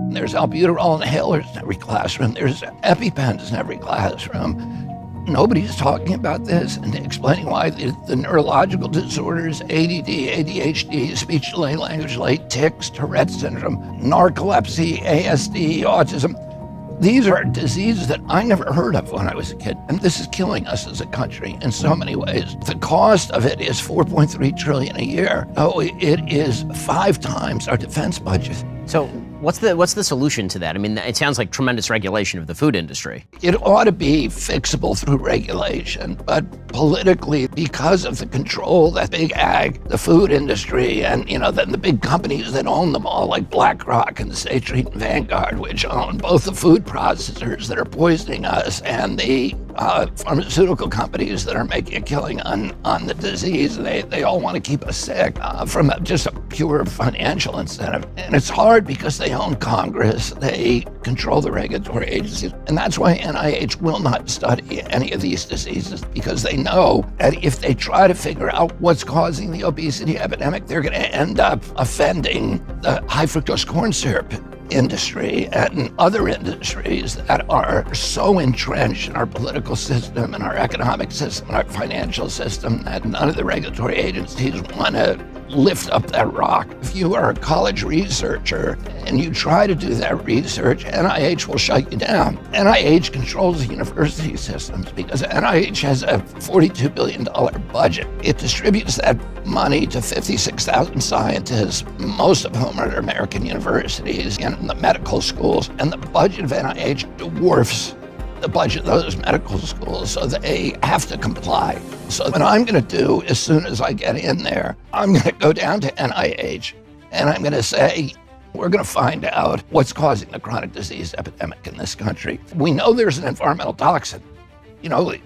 There's albuterol inhalers in every classroom. There's EpiPens in every classroom. Nobody's talking about this and explaining why the neurological disorders, ADD, ADHD, speech delay, language delay, tics, Tourette syndrome, narcolepsy, ASD, autism, these are diseases that I never heard of when I was a kid. And this is killing us as a country in so many ways. The cost of it is $4.3 trillion a year. Oh, it is 5 times our defense budget. So what's the solution to that? I mean, it sounds like tremendous regulation of the food industry. It ought to be fixable through regulation, but politically, because of the control that big ag, the food industry, and then the big companies that own them all, like BlackRock and State Street and Vanguard, which own both the food processors that are poisoning us and the pharmaceutical companies that are making a killing on the disease. They all want to keep us sick from just a pure financial incentive. And it's hard because they own Congress, they control the regulatory agencies. And that's why NIH will not study any of these diseases, because they know that if they try to figure out what's causing the obesity epidemic, they're going to end up offending the high fructose corn syrup industry and other industries that are so entrenched in our political system and our economic system and our financial system that none of the regulatory agencies want to lift up that rock. If you are a college researcher and you try to do that research, NIH will shut you down. NIH controls the university systems because NIH has a $42 billion budget. It distributes that money to 56,000 scientists, most of whom are at American universities and the medical schools, and the budget of NIH dwarfs the budget of those medical schools, so they have to comply. So what I'm going to do as soon as I get in there, I'm going to go down to NIH and I'm going to say, we're going to find out what's causing the chronic disease epidemic in this country. We know there's an environmental toxin.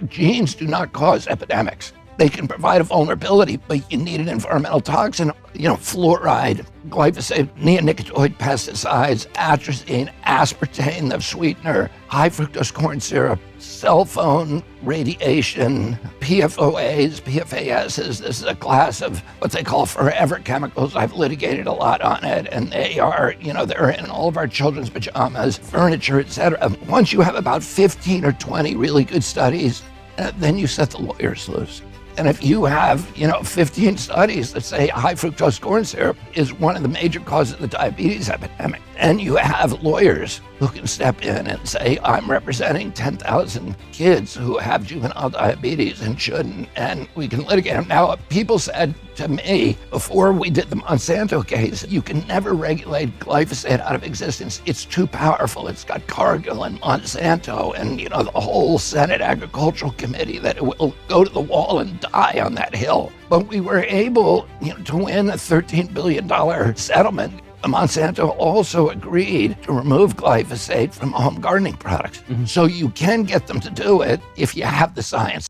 Genes do not cause epidemics. They can provide a vulnerability, but you need an environmental toxin. Fluoride, glyphosate, neonicotinoid pesticides, atrazine, aspartame, the sweetener, high fructose corn syrup, cell phone radiation, PFOAs, PFASs. This is a class of what they call forever chemicals. I've litigated a lot on it, and they are, they're in all of our children's pajamas, furniture, etc. Once you have about 15 or 20 really good studies, then you set the lawyers loose. And if you have, 15 studies that say high fructose corn syrup is one of the major causes of the diabetes epidemic, and you have lawyers who can step in and say, I'm representing 10,000 kids who have juvenile diabetes and shouldn't, and we can litigate them. Now, people said to me before we did the Monsanto case, you can never regulate glyphosate out of existence. It's too powerful. It's got Cargill and Monsanto and, the whole Senate Agricultural Committee that it will go to the wall and die on that hill. But we were able, to win a $13 billion settlement. Monsanto also agreed to remove glyphosate from home gardening products. Mm-hmm. So you can get them to do it if you have the science.